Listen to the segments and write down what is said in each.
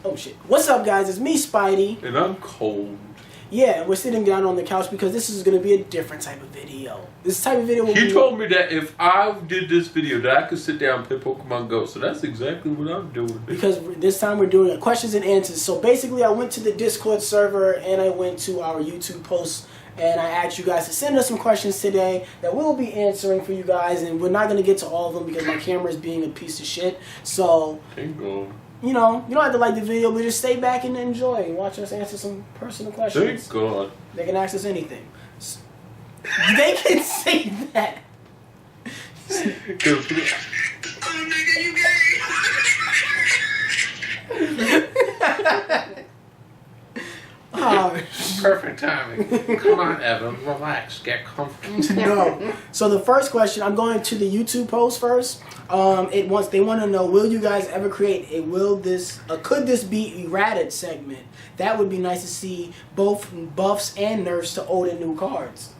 Oh shit. What's up, guys? It's me, Spidey. And I'm cold. Yeah, we're sitting down on the couch because this is going to be a different type of video. This type of video will He told me that if I did this video that I could sit down and play Pokemon Go. So that's exactly what I'm doing. Because this time we're doing questions and answers. So basically I went to the Discord server and I went to our YouTube posts and I asked you guys to send us some questions today that we'll be answering for you guys, and we're not going to get to all of them because my camera is being a piece of shit. So, Bingo. you know, you don't have to like the video, but just stay back and enjoy and watch us answer some personal questions. Thank God. They can ask us anything. They can say that. Oh, nigga, you gay? Oh, Perfect timing. Come on, Evan. Relax. Get comfortable. no. So the first question, I'm going to the YouTube post first. They want to know, will you guys ever create a could this be errated segment? That would be nice to see both buffs and nerfs to old and new cards.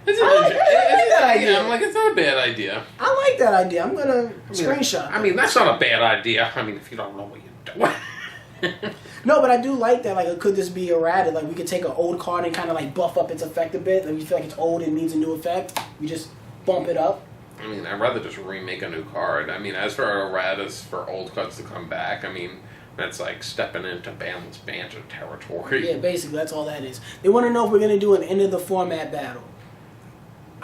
It's I like that idea. I'm like, it's not a bad idea. I like that idea. I'm gonna screenshot. I mean, that's not a bad idea. I mean, if you don't know what you're doing. No, but I do like that. Like, could this be errated? Like, we could take an old card and kind of like buff up its effect a bit. Like, we feel like it's old and needs a new effect. We just bump it up. I mean, I'd rather just remake a new card. I mean, as for erratas for old cards to come back, I mean, that's like stepping into Banlist Banter territory. Yeah, basically, that's all that is. They want to know if we're going to do an end of the format battle.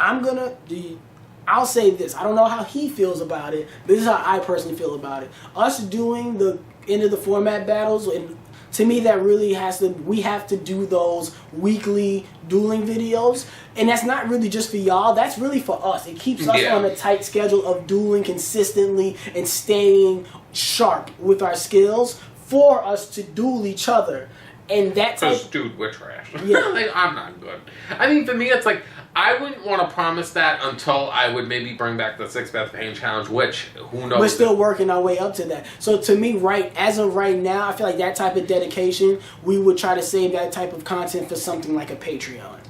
I'll say this. I don't know how he feels about it, but this is how I personally feel about it. Us doing the end of the format battles, and to me, that really we have to do those weekly dueling videos. And that's not really just for y'all. That's really for us. It keeps us on a tight schedule of dueling consistently and staying sharp with our skills for us to duel each other. And that's Because, dude, we're trash. Yeah. Like, I'm not good. I mean, for me, it's like, I wouldn't want to promise that until I would maybe bring back the 6 Bath Pain Challenge, which, who knows? We're still working our way up to that. So to me, as of right now, I feel like that type of dedication, we would try to save that type of content for something like a Patreon.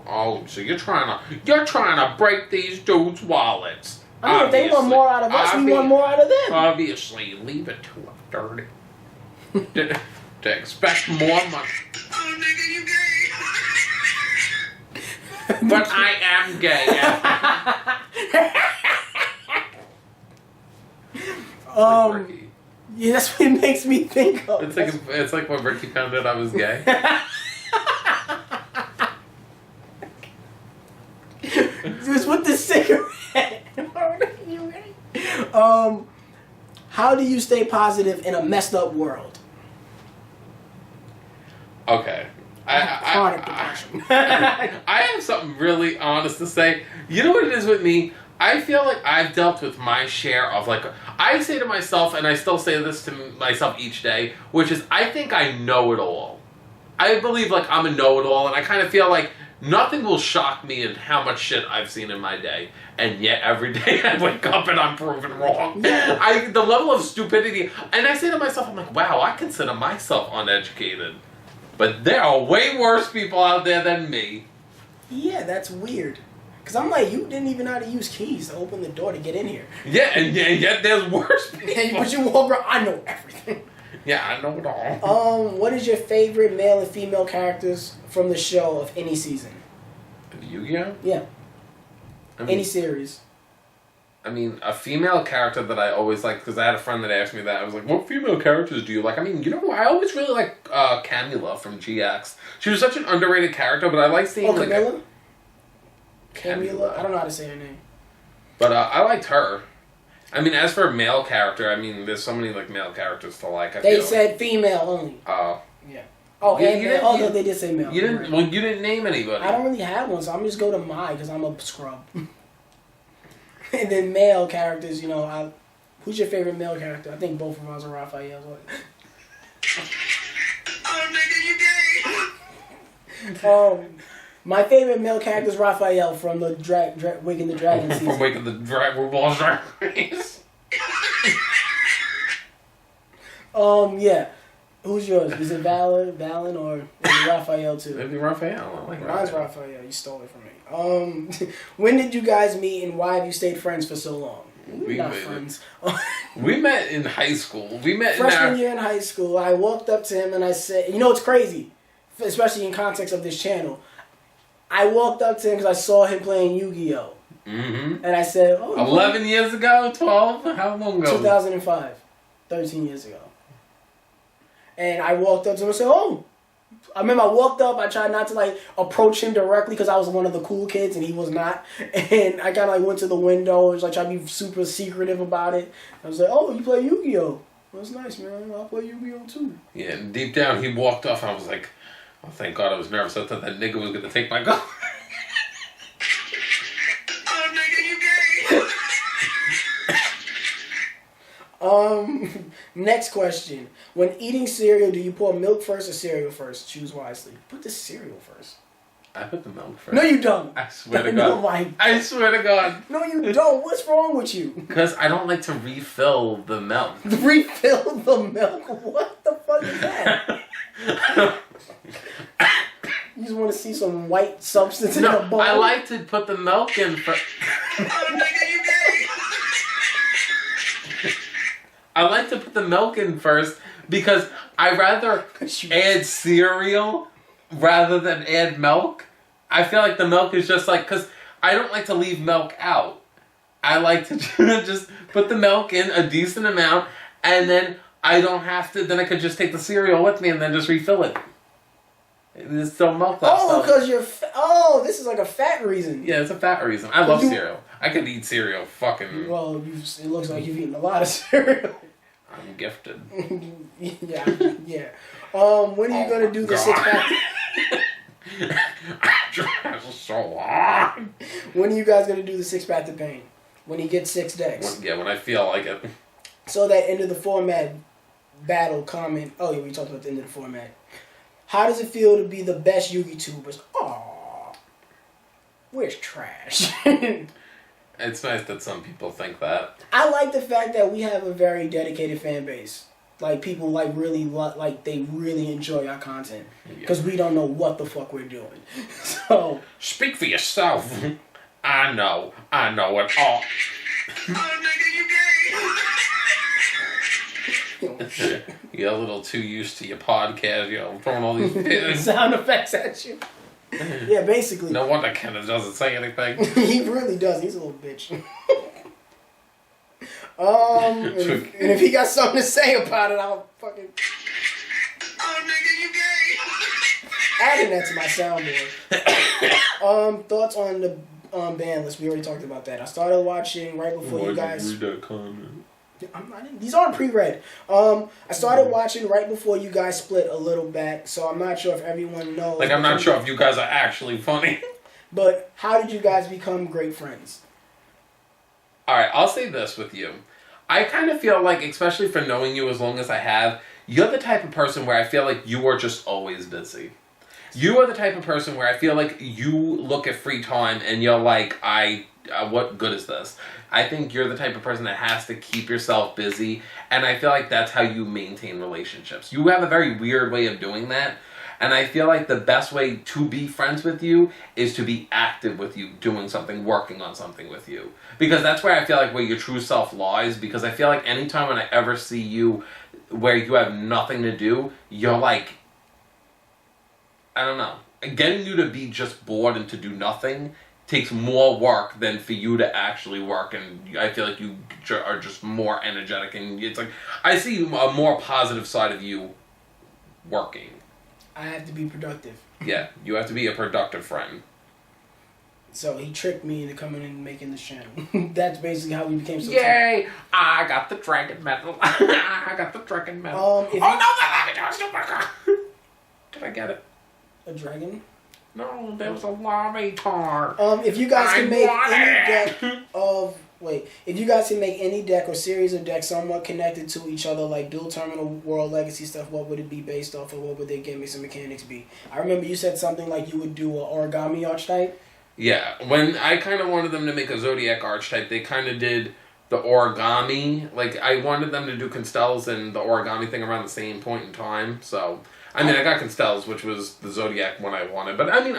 Oh, so you're trying to break these dudes' wallets. I mean, if they want more out of us, we want more out of them. Obviously, leave it to a dirty. to expect more money. Oh, nigga, you gay? But I am gay. Yeah, that's what it makes me think of. It's like when Ricky found out I was gay. Just with the cigarette. How do you stay positive in a messed up world? Okay. I have something really honest to say. You know what it is with me? I feel like I've dealt with my share of, like, I say to myself, and I still say this to myself each day, which is, I think I know it all. I believe, like, I'm a know-it-all, and I kind of feel like nothing will shock me in how much shit I've seen in my day. And yet, every day I wake up and I'm proven wrong. Yeah. The level of stupidity, and I say to myself, I'm like, wow, I consider myself uneducated. But there are way worse people out there than me. Yeah, that's weird. Because I'm like, you didn't even know how to use keys to open the door to get in here. Yeah, and yet there's worse people. But you walk around, I know everything. Yeah, I know it all. What is your favorite male and female characters from the show of any season? Yu-Gi-Oh? Yeah. I mean, Any series. I mean, a female character that I always like, because I had a friend that asked me that. I was like, what female characters do you like? I mean, you know, I always really like Camula from GX. She was such an underrated character, but I like seeing... Camilla? Camula? I don't know how to say her name. But I liked her. I mean, as for a male character, I mean, there's so many, like, male characters to like. They said female only. Oh. Yeah. Oh, and male. They did say male. You didn't. Well, you didn't name anybody. I don't really have one, so I'm just go to Mai because I'm a scrub. And then male characters, you know, who's your favorite male character? I think both of us are Raphael. Oh, nigga, you gay? My favorite male character is Raphael from the Waking the Dragon season. From Waking the Dragon Race. Yeah. Who's yours? Is it Valen, or is it Raphael too? It'd be Raphael. I like Mine's Raphael. You stole it from me. When did you guys meet and why have you stayed friends for so long? We're not friends. We met in high school. We met freshman year in high school. I walked up to him and I said, you know, it's crazy, especially in context of this channel. I walked up to him because I saw him playing Yu-Gi-Oh! Mm-hmm. And I said, oh, 11 years ago? 12? How long ago? 2005. 13 years ago. And I walked up to him and said, oh. I remember I walked up, I tried not to like approach him directly because I was one of the cool kids and he was not. And I kind of like went to the window and was like trying to be super secretive about it. I was like, oh, you play Yu-Gi-Oh! That's nice, man. I'll play Yu-Gi-Oh! Too. Yeah, and deep down he walked off and I was like, oh, thank God I was nervous. I thought that nigga was going to take my gun. Oh, nigga, you gay. Next question. When eating cereal, do you pour milk first or cereal first? Choose wisely. Put the cereal first. I put the milk first. No, you don't. I swear to No, God. my... I swear to God. No, you don't. What's wrong with you? Because I don't like to refill the milk. Refill the milk? What the fuck is that? You just want to see some white substance in a bowl? I like to put the milk in first. Oh, nigga, you gay. I like to put the milk in first because I rather add cereal rather than add milk. I feel like the milk is just like, because I don't like to leave milk out. I like to just put the milk in a decent amount and then I don't have to, then I could just take the cereal with me and then just refill it. There's still milk left. Oh, because you're... this is like a fat reason. Yeah, it's a fat reason. I love cereal. I could eat cereal fucking... Well, it looks like you've eaten a lot of cereal. I'm gifted. Yeah. When are you going to do the six-pack? So hard. When are you guys going to do the six-pack to pain? When he gets 6 decks. When I feel like it. So that end of the format battle comment... Oh, yeah, we talked about the end of the format. How does it feel to be the best Yu-Gi tubers? Aww. Where's trash? It's nice that some people think that. I like the fact that we have a very dedicated fan base. Like, people like really they really enjoy our content. Because we don't know what the fuck we're doing. So... Speak for yourself. I know it all. Oh, nigga, you gay. You're a little too used to your podcast, throwing all these sound effects at you. Yeah, basically. No wonder Kenneth doesn't say anything. He really does. He's a little bitch. And if he got something to say about it, I'll fucking... Oh, nigga, you gay. Adding that to my soundboard. Thoughts on the Banlist. We already talked about that. I started watching right before you guys... Read that comment. These aren't pre-read. I started watching right before you guys split a little back, so I'm not sure if everyone knows. Like, I'm not sure if you guys are actually funny. But how did you guys become great friends? Alright, I'll say this with you. I kind of feel like, especially for knowing you as long as I have, you're the type of person where I feel like you are just always busy. You are the type of person where I feel like you look at free time and you're like, what good is this? I think you're the type of person that has to keep yourself busy, and I feel like that's how you maintain relationships. You have a very weird way of doing that, and I feel like the best way to be friends with you is to be active with you, doing something, working on something with you. Because that's where I feel like where your true self lies, because I feel like anytime when I ever see you where you have nothing to do, you're like, I don't know, getting you to be just bored and to do nothing takes more work than for you to actually work, and I feel like you are just more energetic, and it's like, I see a more positive side of you working. I have to be productive. Yeah, you have to be a productive friend. So he tricked me into coming and making this channel. That's basically how we became so Yay! Tight. I got the dragon medal. I got the dragon medal. Did I get it? A dragon? No, there was a lavatar. If you guys can make any deck of... Wait. If you guys can make any deck or series of decks somewhat connected to each other, like Duel Terminal, World Legacy stuff, what would it be based off of? What would their gimmicks and mechanics be? I remember you said something like you would do an origami archetype. Yeah. When I kind of wanted them to make a Zodiac archetype, they kind of did the origami. Like, I wanted them to do Constells and the origami thing around the same point in time, so... I mean, I got Constells, which was the Zodiac one I wanted. But, I mean,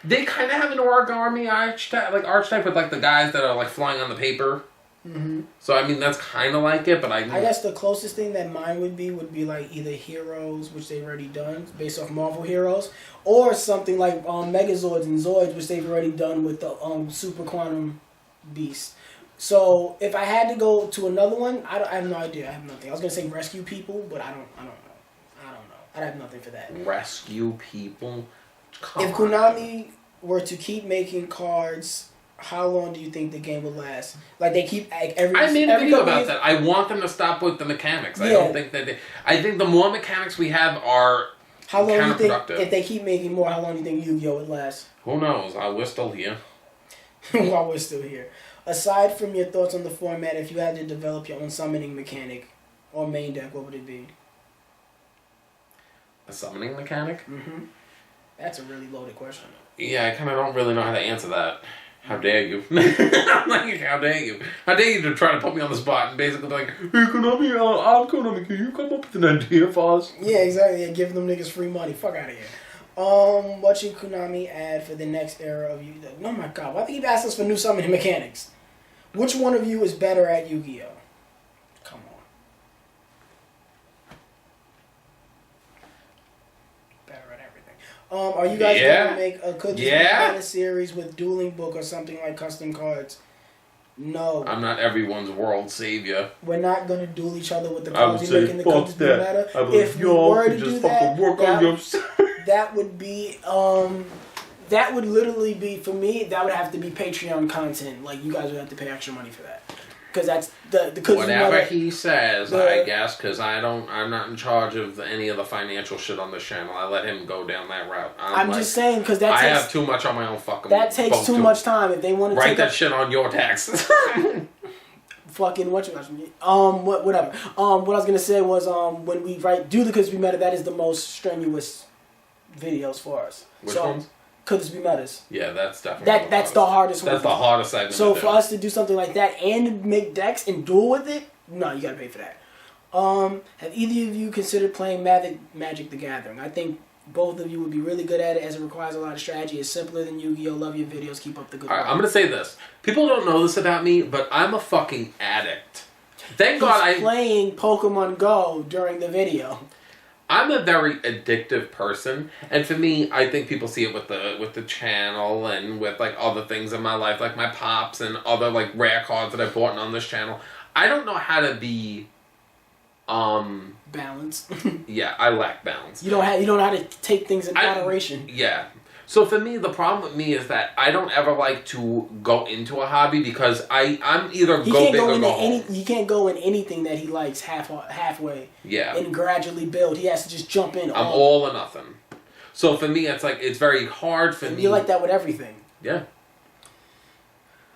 they kind of have an origami archetype with, like, the guys that are, like, flying on the paper. Mm-hmm. So I mean that's kind of like it, but I guess the closest thing that mine would be like either Heroes, which they've already done based off Marvel Heroes, or something like Megazords and Zords, which they've already done with the Super Quantum Beast. So if I had to go to another one, I have no idea. I have nothing. I was gonna say Rescue People, but I don't know. I have nothing for that. Rescue People. Come If on. Konami were to keep making cards, how long do you think the game would last? Like they keep every. I made a every video couple about years- that. I want them to stop with the mechanics. I Yeah. don't think that I think the more mechanics we have are How long do you think counterproductive. if they keep making more? How long do you think Yu-Gi-Oh would last? Who knows? We're still here. While we're still here. Aside from your thoughts on the format, if you had to develop your own summoning mechanic or main deck, what would it be? A summoning mechanic? Mm-hmm. That's a really loaded question. Yeah, I kind of don't really know how to answer that. How dare you? I'm like, how dare you? How dare you to try to put me on the spot and basically be like, hey, Konami, I'm Konami, can you come up with an idea for us? Yeah, exactly. Yeah, giving them niggas free money. Fuck out of here. What should Konami add for the next era of Yu-Gi-Oh? Oh my god, why do they keep asking us for new summoning mechanics? Which one of you is better at Yu-Gi-Oh? Come on. Better at everything. Are you guys gonna make a a series with dueling book or something like custom cards? No. I'm not everyone's world savior. We're not gonna duel each other with the I would cards. say, You're making the fuck cards be that. meta. I would If we were to do that, work on yourself. that would be that would literally be, for me, that would have to be Patreon content. Like, you guys would have to pay extra money for that, because that's the Whatever he says, I guess, because I'm not in charge of any of the financial shit on this channel. I let him go down that route. I'm like, just saying, because I have too much on my own fucking. that takes boat too much time. If they want to write take that shit on your taxes. fucking whatever. What I was gonna say was when we do the Could Be Meta, that is the most strenuous videos for us. Which ones? Could Be Metas. Yeah, that's definitely That's the hardest one. That's the hardest segment. So to for do. us to do something like that and make decks and duel with it, no, you gotta pay for that. Have either of you considered playing Magic the Gathering? I think both of you would be really good at it, as it requires a lot of strategy. It's simpler than Yu-Gi-Oh! Love your videos. Keep up the good work. Alright, I'm gonna say this. People don't know this about me, but I'm a fucking addict. Thank God He's playing Pokemon Go during the video. I'm a very addictive person, and for me, I think people see it with the channel and with like other things in my life, like my pops and other like rare cards that I bought on this channel. I don't know how to be, Balance. yeah, I lack balance. You don't know how to take things in moderation. Yeah. So for me, the problem with me is that I don't ever like to go into a hobby because I'm either He go can't big go or into go home. he can't go in anything that he likes halfway. Yeah. And gradually build. He has to just jump in. I'm all or nothing. So for me, it's like it's very hard for me. You like that with everything. Yeah.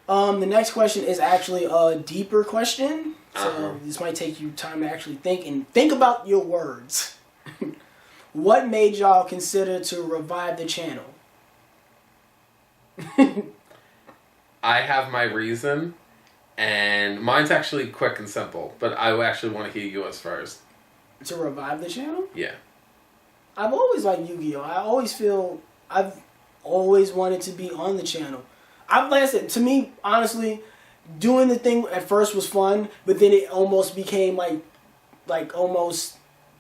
The next question is actually a deeper question. So this might take you time to actually think about your words. What made y'all consider to revive the channel? I have my reason, and mine's actually quick and simple, but I actually want to hear yours first. To revive the channel? Yeah. I've always liked Yu-Gi-Oh! I always feel I've always wanted to be on the channel. Like I said, to me, honestly, doing the thing at first was fun, but then it almost became like almost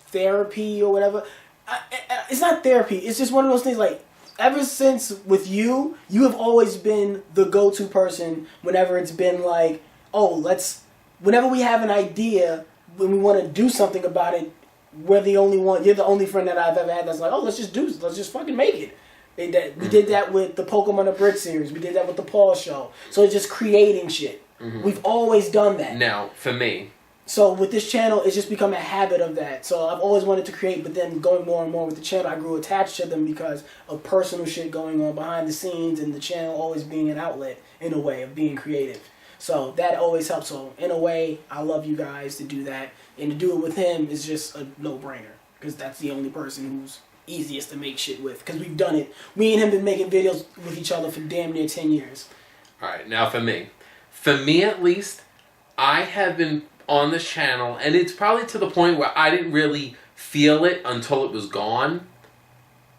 therapy or whatever. It's not therapy. It's just one of those things like, ever since with you have always been the go-to person whenever it's been like, whenever we have an idea, when we want to do something about it, you're the only friend that I've ever had that's like, let's just fucking make it. We did that with the Pokemon of Brit series. We did that with the Paul show. So it's just creating shit. Mm-hmm. We've always done that. Now, for me. So with this channel, it's just become a habit of that. So I've always wanted to create, but then going more and more with the channel, I grew attached to them because of personal shit going on behind the scenes and the channel always being an outlet, in a way, of being creative. So that always helps. So in a way, I love you guys to do that. And to do it with him is just a no-brainer. Because that's the only person who's easiest to make shit with. Because we've done it. Me and him been making videos with each other for damn near 10 years. Alright, now for me. For me at least, I have been on this channel, and it's probably to the point where I didn't really feel it until it was gone.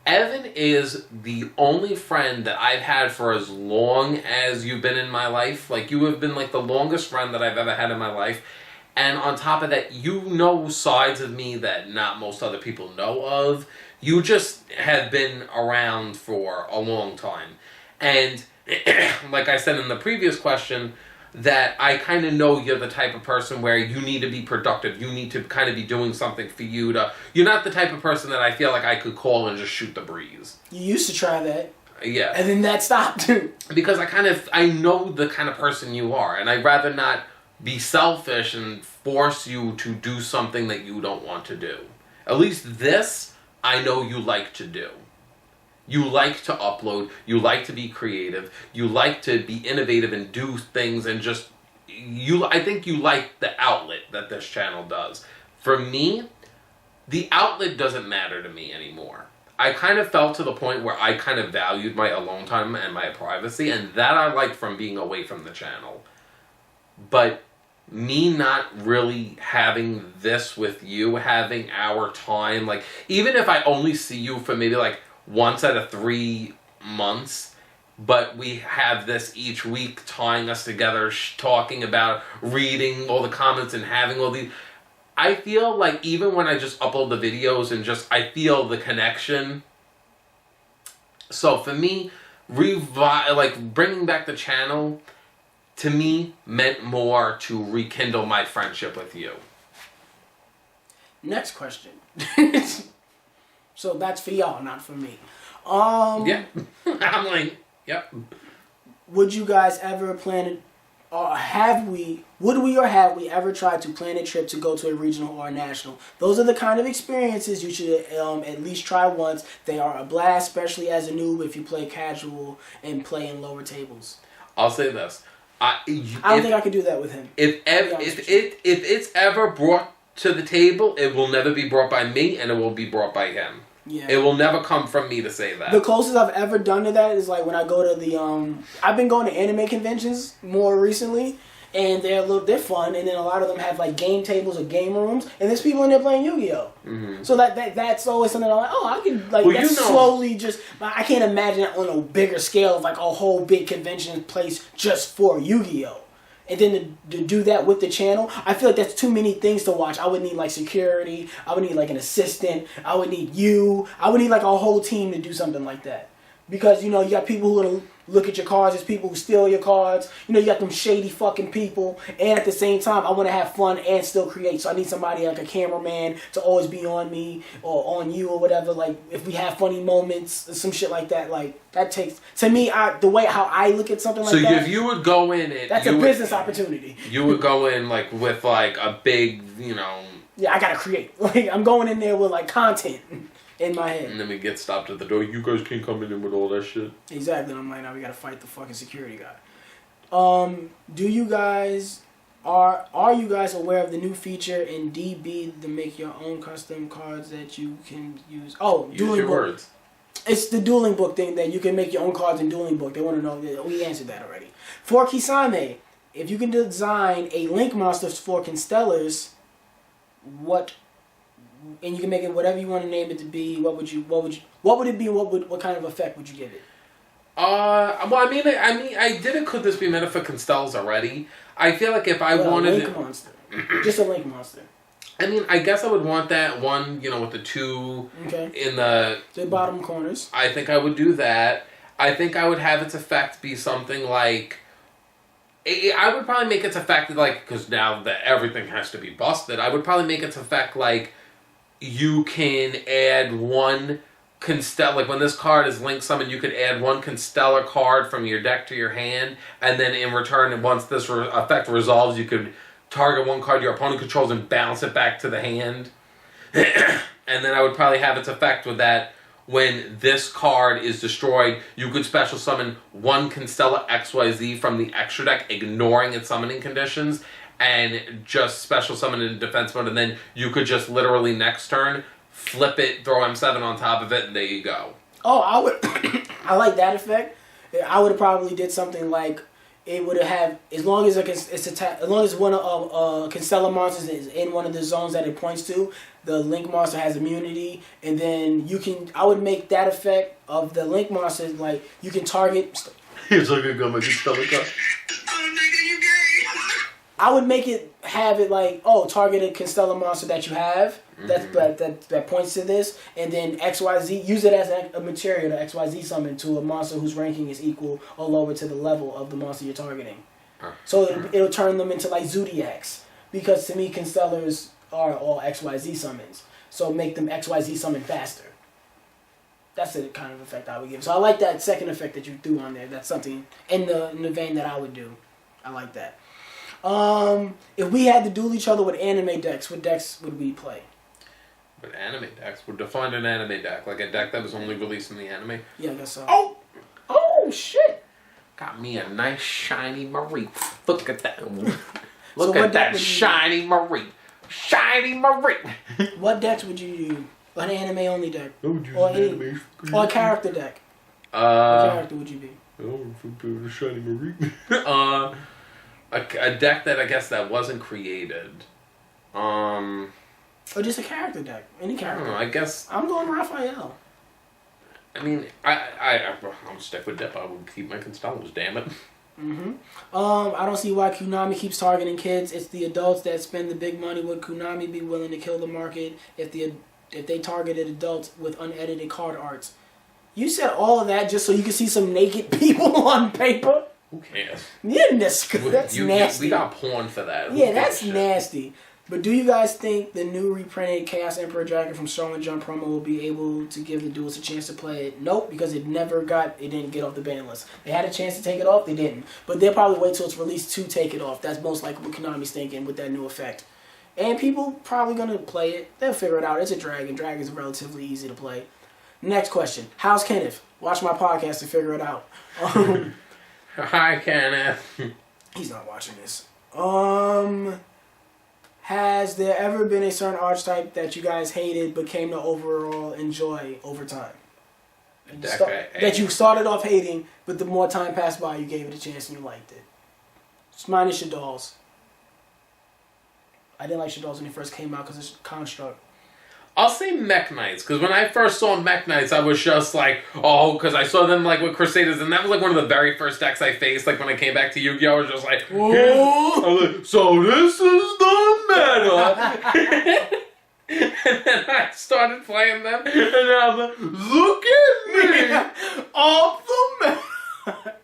Evan is the only friend that I've had for as long as you've been in my life. Like, you have been like the longest friend that I've ever had in my life. And on top of that, you know sides of me that not most other people know of. You just have been around for a long time. And like I said in the previous question, that I kind of know you're the type of person where you need to be productive. You need to kind of be doing something for you to... You're not the type of person that I feel like I could call and just shoot the breeze. You used to try that. Yeah. And then that stopped. Because I know the kind of person you are. And I'd rather not be selfish and force you to do something that you don't want to do. At least this, I know you like to do. You like to upload, you like to be creative, you like to be innovative and do things and just... I think you like the outlet that this channel does. For me, the outlet doesn't matter to me anymore. I kind of felt to the point where I kind of valued my alone time and my privacy, and that I like from being away from the channel. But me not really having this with you, having our time, like, even if I only see you for maybe like once out of 3 months, but we have this each week tying us together, talking about reading all the comments and having all these... I feel like even when I just upload the videos and just, I feel the connection. So for me, bringing back the channel, to me, meant more to rekindle my friendship with you. Next question. So that's for y'all, not for me. Yeah. I'm like, yep. Would you guys ever plan, or have we ever tried to plan a trip to go to a regional or a national? Those are the kind of experiences you should at least try once. They are a blast, especially as a noob if you play casual and play in lower tables. I'll say this. I don't think I could do that with him. If it's ever brought to the table, it will never be brought by me, and it will be brought by him. Yeah. It will never come from me to say that. The closest I've ever done to that is like when I go to the I've been going to anime conventions more recently, and they're fun, and then a lot of them have like game tables or game rooms, and there's people in there playing Yu-Gi-Oh. Mm-hmm. So that's always something I'm like, oh, I could like slowly just... I can't imagine it on a bigger scale of like a whole big convention place just for Yu-Gi-Oh. And then to do that with the channel, I feel like that's too many things to watch. I would need like security. I would need like an assistant. I would need you. I would need like a whole team to do something like that. Because, you know, you got people who are going to look at your cards. There's people who steal your cards. You know, you got them shady fucking people. And at the same time, I want to have fun and still create. So I need somebody like a cameraman to always be on me or on you or whatever. Like, if we have funny moments, some shit like that. Like, that takes... To me, the way how I look at something like that... So if you would go in and... That's a business opportunity. You would go in, like, with, like, a big, you know... Yeah, I gotta create. Like, I'm going in there with, like, content in my head. And then we get stopped at the door. You guys can't come in with all that shit. Exactly. And I'm like, now we gotta fight the fucking security guy. Do you guys... Are you guys aware of the new feature in DB to make your own custom cards that you can use? Oh, use Dueling your Book. words. It's the Dueling Book thing that you can make your own cards in Dueling Book. They want to know. We answered that already. For Kisame, if you can design a Link monster for Constellars, and you can make it whatever you want to name it to be, what would it be? What kind of effect would you give it? Well, I mean, I did it. Could this be meant for Constells already? I feel like if I wanted a Link monster, just a Link monster. I mean, I guess I would want that one, you know, with the two in the bottom corners. I think I would do that. I think I would have its effect be something like... I would probably make its effect like... Because now that everything has to be busted, I would probably make its effect like... You can add one... like when this card is Link summoned, you could add one Constellar card from your deck to your hand, and then in return, once this effect resolves, you could target one card your opponent controls and bounce it back to the hand. And then I would probably have its effect with that. When this card is destroyed, you could special summon one Constellar XYZ from the extra deck, ignoring its summoning conditions, and just special summon in defense mode, and then you could just literally next turn flip it, throw M7 on top of it, and there you go. Oh, I would... I like that effect. I would have probably did something like it would have, as long as as long as one of Constellar monsters is in one of the zones that it points to, the Link monster has immunity, and then I would make that effect of the Link monster like you can target. He's like a gum Constellar card. Oh, nigga, you gay. I would make it have it like, target a Constellar monster that you have that points to this, and then XYZ, use it as a material to XYZ summon to a monster whose ranking is equal or lower to the level of the monster you're targeting. So it'll turn them into like Zodiacs, because to me Constellars are all XYZ summons. So make them XYZ summon faster. That's the kind of effect I would give. So I like that second effect that you threw on there. That's something in the vein that I would do. I like that. If we had to duel each other with anime decks, what decks would we play? With anime decks? Would define an anime deck. Like a deck that was only released in the anime? Yeah, I guess so. Oh shit! Got me a nice shiny Marie. Look at that. Look at that shiny Marie. Shiny Marie. What decks would you use? An anime only deck? I would use or an anime. Or a character deck? What character would you be? Oh, shiny Marie. A deck that I guess that wasn't created. Or just a character deck. Any character. I don't know, I guess. I'm going Raphael. I mean, I'll stick with Dip. I would keep my Constellars, damn it. I don't see why Konami keeps targeting kids. It's the adults that spend the big money. Would Konami be willing to kill the market if they targeted adults with unedited card arts? You said all of that just so you could see some naked people on paper? Who cares? Yeah, that's nasty. We got porn for that. Yeah, that's nasty. But do you guys think the new reprinted Chaos Emperor Dragon from Strong Jump promo will be able to give the duels a chance to play it? Nope, because it didn't get off the ban list. They had a chance to take it off, they didn't. But they'll probably wait till it's released to take it off. That's most likely what Konami's thinking with that new effect. And people probably gonna play it. They'll figure it out. It's a dragon. Dragon's relatively easy to play. Next question. How's Kenneth? Watch my podcast to figure it out. Hi, Kenneth. He's not watching this. Has there ever been a certain archetype that you guys hated but came to overall enjoy over time? That you started off hating, but the more time passed by, you gave it a chance and you liked it. Just minus Shaddolls. I didn't like Shaddolls when it first came out because it's Construct. I'll say Mech Knights, because when I first saw Mech Knights, I was just like, because I saw them like with Crusaders, and that was like one of the very first decks I faced. Like when I came back to Yu-Gi-Oh, I was just like, so this is the meta. And then I started playing them, and I was like, look at me, off the map.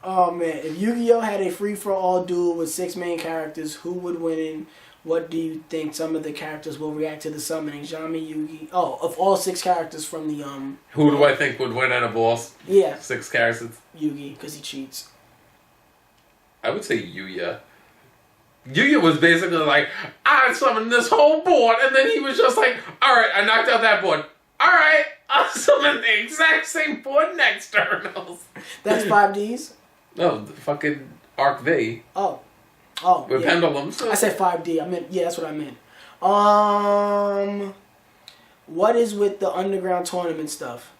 Oh man, if Yu-Gi-Oh had a free-for-all duel with 6 main characters, who would win and what do you think some of the characters will react to the summoning? Jami, Yugi. Oh, of all 6 characters from the Who do I think would win out of all 6 characters? Yugi, because he cheats. I would say Yuya. Yuya was basically like, I summoned this whole board, and then he was just like, alright, I knocked out that board. Alright, I'll summon the exact same board next turn. That's 5Ds? No, the fucking Arc V. Oh, with pendulums. I said 5D. That's what I meant. What is with the underground tournament stuff?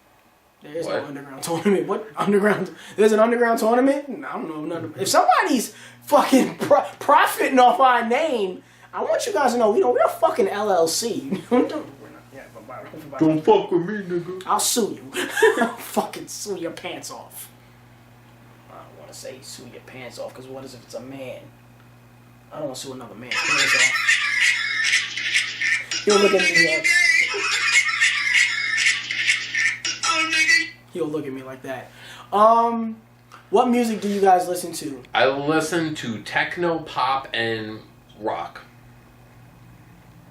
There is no underground tournament. What underground? There's an underground tournament? I don't know. If somebody's fucking profiting off our name, I want you guys to know, we're a fucking LLC. Don't fuck with me, nigga. I'll sue you. I'll fucking sue your pants off. I don't want to say sue your pants off, because what is if it's a man? I don't want to sue another man. He'll look at me. He'll look at me like that. What music do you guys listen to? I listen to techno, pop, and rock.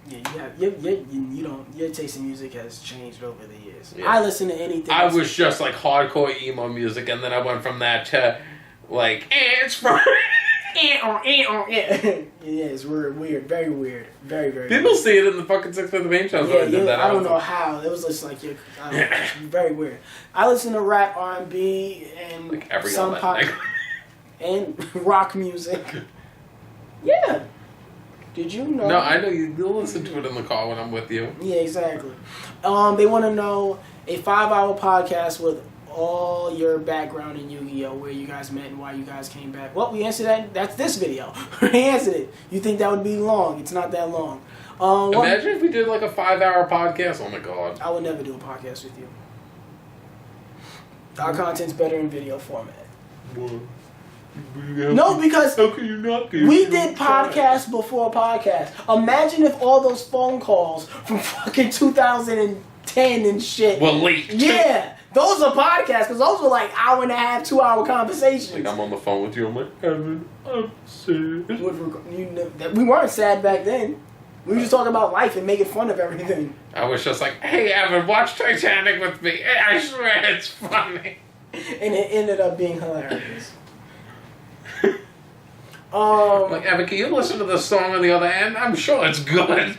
Yeah, your taste in music has changed over the years. Yeah. I listen to anything. I was just like hardcore emo music, and then I went from that to like it's from. Yeah, it's weird, very weird, very People weird. see it in the fucking 6 for the Main shows. Yeah, I don't know how. It was just like very weird. I listen to rap, R&B, and like every some pop and rock music. Yeah. Did you know? No, I know you'll listen to it in the car when I'm with you. Yeah, exactly. They want to know a 5-hour podcast with all your background in Yu-Gi-Oh, where you guys met and why you guys came back. Well, we answered that. That's this video. We answered it. You think that would be long? It's not that long. Imagine if we did like a 5-hour podcast. Oh my god. I would never do a podcast with you. Our content's better in video format. No, because how can you not do we did podcasts before podcasts. Imagine if all those phone calls from fucking 2010 and shit. Well, leaked. Yeah, those are podcasts because those were like hour and a half, 2 hour conversations. Like I'm on the phone with you. I'm like, Evan, I'm sad. We weren't sad back then. We were just talking about life and making fun of everything. I was just like, hey, Evan, watch Titanic with me. I swear it's funny. And it ended up being hilarious. Like, Evan, can you listen to the song on the other end? I'm sure it's good.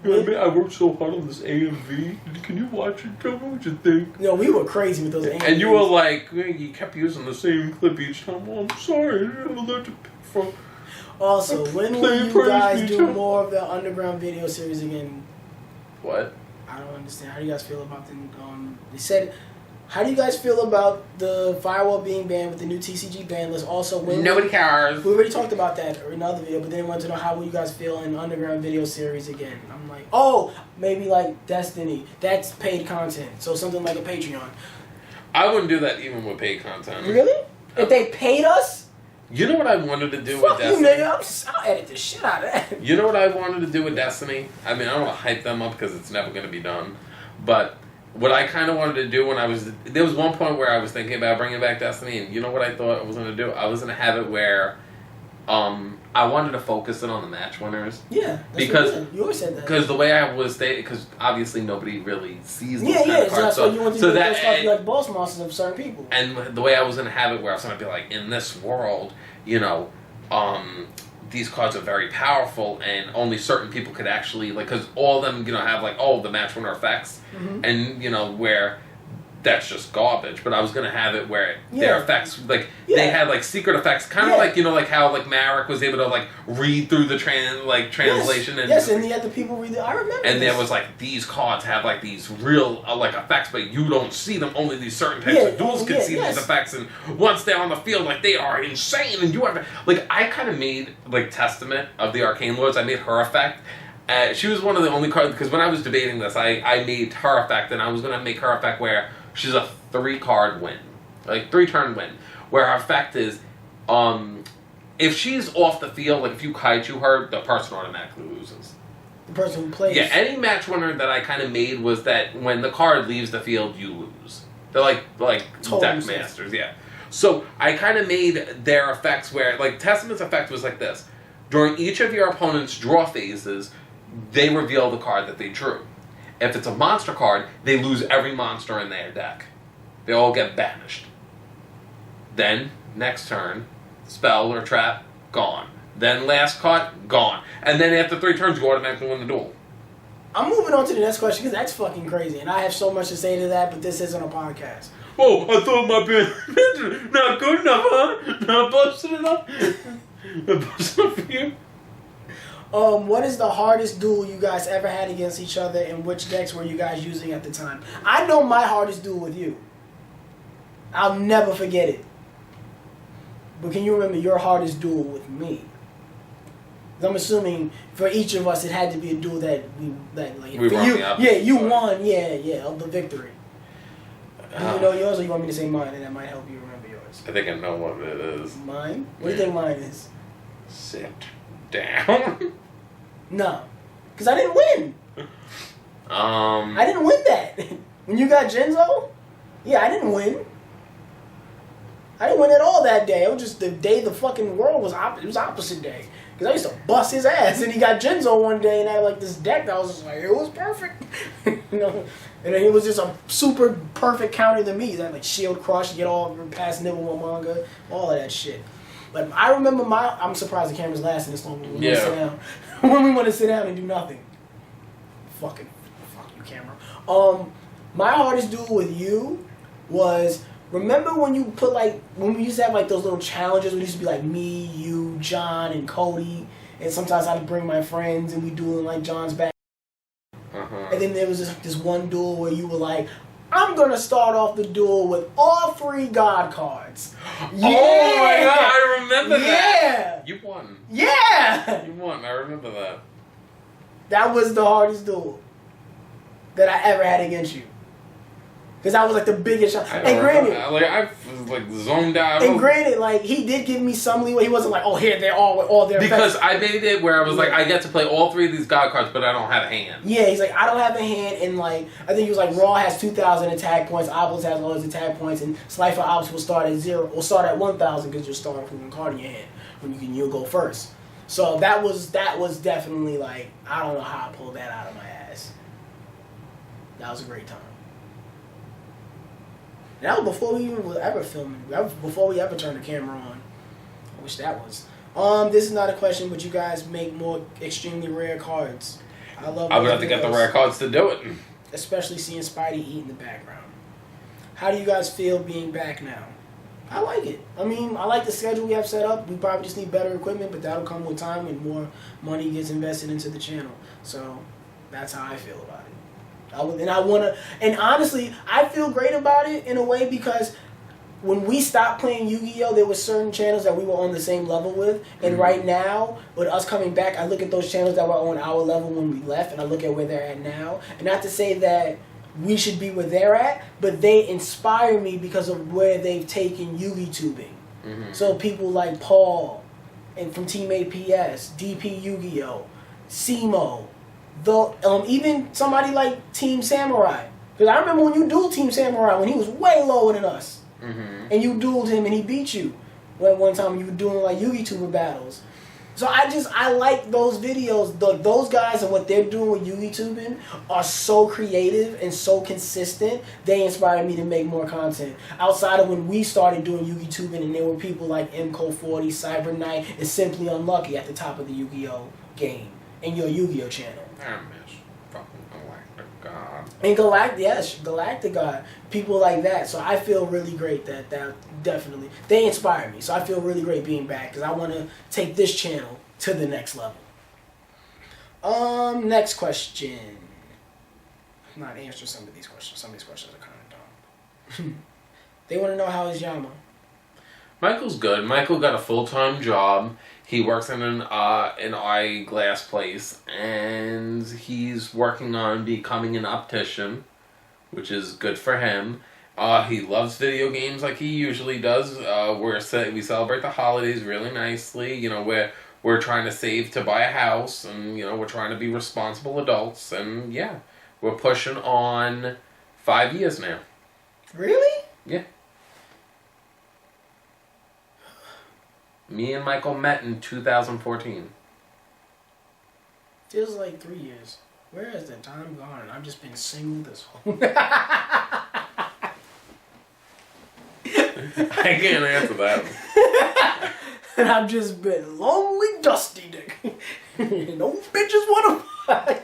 I worked so hard on this AMV. Can you watch it? Tell me what you think. No, we were crazy with those AMVs. And you were like, you kept using the same clip each time. Oh, I'm sorry. I didn't have a lot to pick from. Also, when will you guys do more of the underground video series again? What? I don't understand. How do you guys feel about the? They said, how do you guys feel about the firewall being banned with the new TCG ban list? Also, when nobody cares. We already talked about that in another video, but then they wanted to know how will you guys feel in underground video series again. I'm like, oh, maybe like Destiny. That's paid content, so something like a Patreon. I wouldn't do that even with paid content. Really? If they paid us? You know what I wanted to do Fuck with Destiny? you, nigga. I'll edit the shit out of that. You know what I wanted to do with Destiny? I mean, I don't want to hype them up because it's never going to be done. But what I kind of wanted to do when there was one point where I was thinking about bringing back Destiny, and you know what I thought I was going to do? I was going to have it where I wanted to focus it on the match winners. Yeah, because you always said that. Because the way I was stating, because obviously nobody really sees those kind of cards. That's why you want to do those stuff and, like boss monsters of certain people. And the way I was going to have it, where I was going to be like, in this world, you know, these cards are very powerful, and only certain people could actually, like, because all of them, you know, have like, the match winner effects, and you know where. That's just garbage, but I was gonna have it where their effects, like they had like secret effects, kind of like, you know, like how like Marek was able to like read through the translation, and and the other people read. I remember. And there was like these cards have like these real like effects, but you don't see them. Only these certain types of duels can see these effects, and once they're on the field, like they are insane. And you have like I kind of made like Testament of the Arcane Lords. I made her effect. She was one of the only cards because when I was debating this, I made her effect, and I was gonna make her effect where she's a 3-card win, like 3-turn win, where her effect is, if she's off the field, like if you kaiju her, the person automatically loses. The person who plays. Yeah, any match winner that I kind of made was that when the card leaves the field, you lose. They're like deck masters, yeah. So I kind of made their effects where, like Testament's effect was like this: during each of your opponent's draw phases, they reveal the card that they drew. If it's a monster card, they lose every monster in their deck. They all get banished. Then, next turn, spell or trap, gone. Then last card, gone. And then after 3 turns, you automatically win the duel. I'm moving on to the next question because that's fucking crazy. And I have so much to say to that, but this isn't a podcast. Oh, I thought my band not good enough, huh? Not busted enough? Not busted enough for you? What is the hardest duel you guys ever had against each other, and which decks were you guys using at the time? I know my hardest duel with you. I'll never forget it. But can you remember your hardest duel with me? 'Cause I'm assuming for each of us it had to be a duel that we for were you, on the opposite you side. won, of the victory. Do you know yours, or you want me to say mine, and that might help you remember yours? I think I know what it is. Mine? What do you think mine is? Sit down. No, because I didn't win. I didn't win that. When you got Genzo, yeah, I didn't win. I didn't win at all that day. It was just the day the fucking world was it was opposite day. Because I used to bust his ass, and he got Genzo one day, and I had like this deck that was just like, it was perfect. You know? And then he was just a super perfect counter to me. He had like Shield Crush, get all past Nibble manga, all of that shit. Like I remember I'm surprised the camera's lasting this long when we want to sit down. When we want to sit down and do nothing. Fuck you, camera. My hardest duel with you was, remember when you put when we used to have like those little challenges where it used to be like me, you, John, and Cody, and sometimes I'd bring my friends and we duel in like John's back. And then there was this one duel where you were like, I'm gonna start off the duel with all 3 God cards. Yeah. Oh my god, I remember that. Yeah. You won. Yeah. You won. I remember that. That was the hardest duel that I ever had against you. Because I was like the biggest shot. And granted, I was like zoned out. And granted, like he did give me some leeway. He wasn't like, oh, here they're all their because effects. I made it where I was like, I get to play all 3 of these God cards, but I don't have a hand. Yeah, he's like, I don't have a hand, and like I think he was like, Raw has 2,000 attack points, Obelisk has all his attack points, and Slifer Ops will start at 0, will start at 1,000 because you're starting from one card in your hand when you'll go first. So that was definitely like, I don't know how I pulled that out of my ass. That was a great time. And that was before we even was ever filming. That was before we ever turned the camera on. I wish that was. This is not a question, but you guys make more extremely rare cards. I love. I would have to get the rare cards to do it. Especially seeing Spidey eat in the background. How do you guys feel being back now? I like it. I mean, I like the schedule we have set up. We probably just need better equipment, but that'll come with time when more money gets invested into the channel. So that's how I feel about it. And honestly, I feel great about it in a way because when we stopped playing Yu-Gi-Oh, there were certain channels that we were on the same level with. And right now, with us coming back, I look at those channels that were on our level when we left, and I look at where they're at now. And not to say that we should be where they're at, but they inspire me because of where they've taken Yu-Gi-Tubing. Mm-hmm. So people like Paul, and from Team APS, DP Yu-Gi-Oh, Simo, even somebody like Team Samurai. Because I remember when you dueled Team Samurai when he was way lower than us. Mm-hmm. And you dueled him and he beat you. One time you were doing like Yu-Gi-Tuber battles. So I like those videos. Those guys and what they're doing with Yu-Gi-Tubing are so creative and so consistent. They inspired me to make more content. Outside of when we started doing Yu-Gi-Tubing and there were people like MCO40, Cyber Knight, and Simply Unlucky at the top of the Yu-Gi-Oh game in your Yu-Gi-Oh channel. I miss fucking Galactic God. And Galactic God. People like that. So I feel really great that definitely, they inspire me. So I feel really great being back because I want to take this channel to the next level. Next question. I'm not answering some of these questions. Some of these questions are kind of dumb. They want to know how is Yama. Michael's good. Michael got a full-time job. He works in an eyeglass place, and he's working on becoming an optician, which is good for him. He loves video games like he usually does. We celebrate the holidays really nicely. You know, we're trying to save to buy a house, and you know we're trying to be responsible adults, and yeah, we're pushing on 5 years now. Really? Yeah. Me and Michael met in 2014. Feels like 3 years. Where has the time gone? And I've just been single this whole... I can't answer that. And I've just been lonely dusty dick. No bitches want to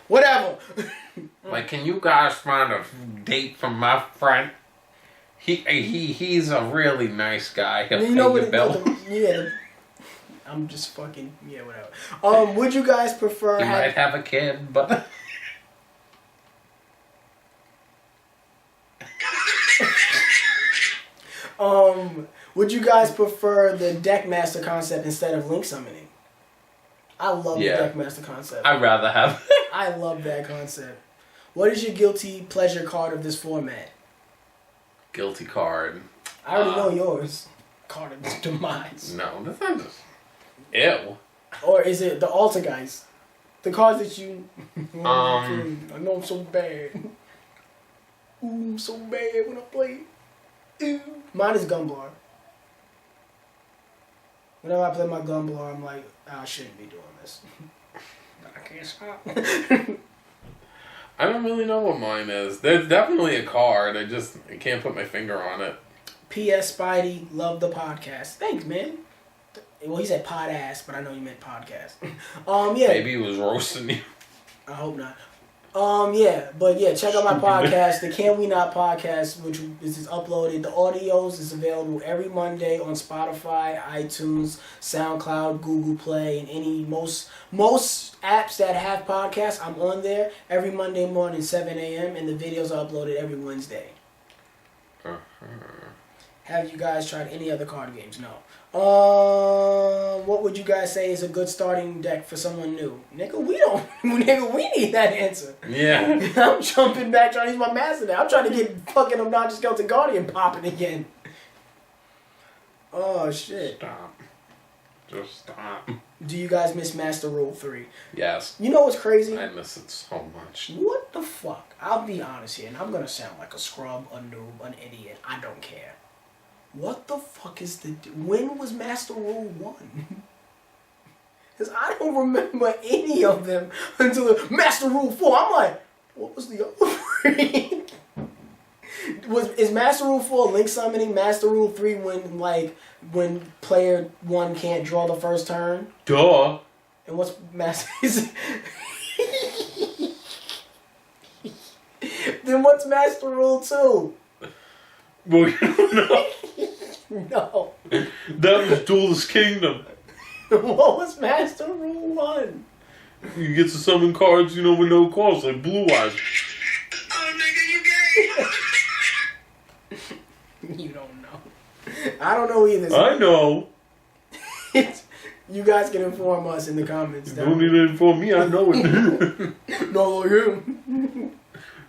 whatever. Like, can you guys find a date for my friend? He's a really nice guy. He'll pay your bill. Yeah. I'm just fucking, yeah, whatever. Would you guys prefer... He might have a kid, but... Would you guys prefer the Deckmaster concept instead of Link summoning? I love the Deckmaster concept. I'd rather have... I love that concept. What is your guilty pleasure card of this format? Guilty card. I already know yours. Card of Demise. No, that's not just... Ew. Or is it the Alter guys? The cards that you... I know I'm so bad. Ooh, I'm so bad when I play. Ooh. Mine is Gumblar. Whenever I play my Gumblar, I'm like, I shouldn't be doing this. But I can't stop. I don't really know what mine is. There's definitely a card. I can't put my finger on it. P.S. Spidey, love the podcast. Thanks, man. Well, he said pod-ass, but I know you meant podcast. Yeah. Maybe he was roasting you. I hope not. Check out my podcast, the Can We Not podcast, which is uploaded. The audios is available every Monday on Spotify, iTunes, SoundCloud, Google Play, and any most apps that have podcasts. I'm on there every Monday morning, 7 a.m., and the videos are uploaded every Wednesday. Have you guys tried any other card games? No. What would you guys say is a good starting deck for someone new? Nigga, we need that answer. Yeah. I'm jumping back trying to use my master now. I'm trying to get fucking Obnoxious Skeleton Guardian popping again. Oh, shit. Stop. Just stop. Do you guys miss Master Rule 3? Yes. You know what's crazy? I miss it so much. What the fuck? I'll be honest here, and I'm gonna sound like a scrub, a noob, an idiot. I don't care. What the fuck is when was Master Rule 1? Because I don't remember any of them until Master Rule 4. I'm like, what was the other three? Is Master Rule 4 link summoning? Master Rule 3 when player 1 can't draw the first turn? Duh. And what's Master... Then what's Master Rule 2? Well, you don't know. No. That was Duelist Kingdom. What was Master Rule 1? You get to summon cards, with no cost, like Blue Eyes. Oh, nigga, you gay. You don't know. I don't know either. I know. You guys can inform us in the comments. Don't need to inform me, I know it. No, you.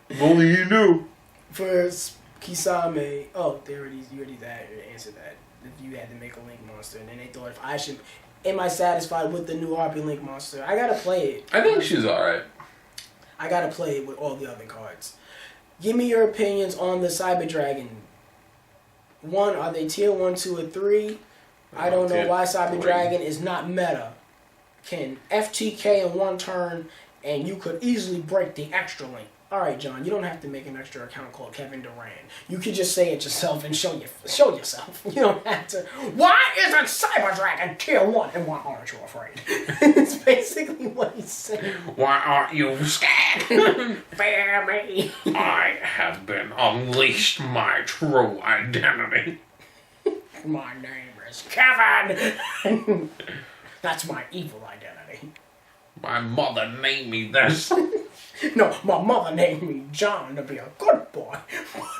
If only you knew. For Kisame, you already answered that. If you had to make a Link monster, and then they thought am I satisfied with the new Harpy Link monster? I gotta play it. I think she's alright. I gotta play it with all the other cards. Give me your opinions on the Cyber Dragon. 1, are they tier 1, 2, or 3? I don't know why Cyber Dragon is not meta. Can FTK in 1 turn, and you could easily break the extra link. Alright, John, you don't have to make an extra account called Kevin Durant. You could just say it yourself and show yourself. You don't have to. Why isn't Cyber Dragon tier 1 and why aren't you afraid? It's basically what he's saying. Why aren't you scared? Fear me. I have been unleashed my true identity. My name is Kevin. That's my evil identity. My mother named me this. No, my mother named me John to be a good boy.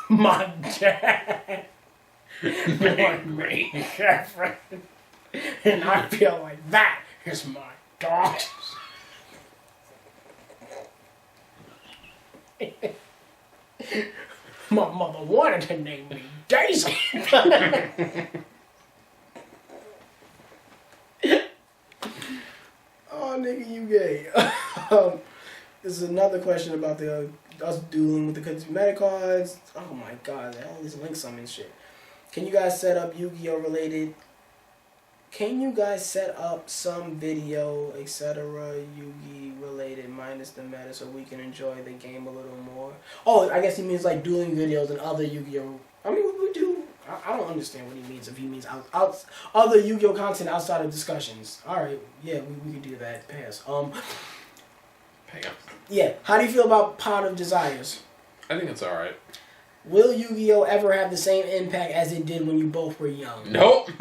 My dad named me Kevin. And I feel like that is my daughter. My mother wanted to name me Daisy. Oh, nigga, you gay. This is another question about us dueling with the meta cards. Oh my god, all this link summon shit. Can you guys set up Yu-Gi-Oh related? Can you guys set up some video, etc. Yu-Gi related minus the meta so we can enjoy the game a little more? Oh, I guess he means like dueling videos and other Yu-Gi-Oh. I mean, we do. I don't understand what he means. If he means out other Yu-Gi-Oh content outside of discussions. All right, yeah, we can do that. Pass. Yeah. How do you feel about Pot of Desires? I think it's alright. Will Yu-Gi-Oh ever have the same impact as it did when you both were young? Nope.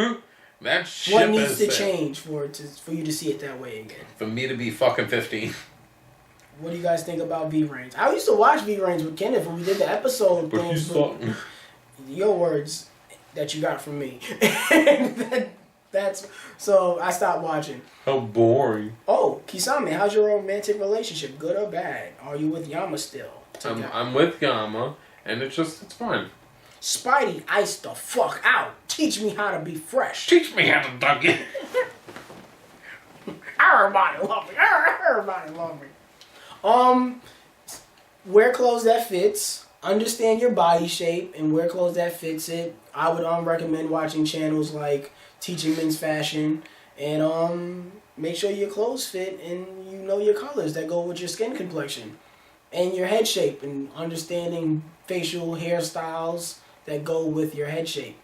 That shit. What needs to change for you to see it that way again? For me to be fucking 15. What do you guys think about V-Reigns? I used to watch V-Reigns with Kenneth when we did the episode But things. Your words that you got from me. So I stopped watching. How boring. Oh, Kisame, how's your romantic relationship? Good or bad? Are you with Yama still? I'm with Yama, and it's fine. Spidey, ice the fuck out. Teach me how to be fresh. Teach me how to duck it. Everybody love me. Everybody love me. Wear clothes that fits. Understand your body shape and wear clothes that fits it. I would recommend watching channels like Teaching Men's Fashion and make sure your clothes fit and you know your colors that go with your skin complexion and your head shape and understanding facial hairstyles that go with your head shape.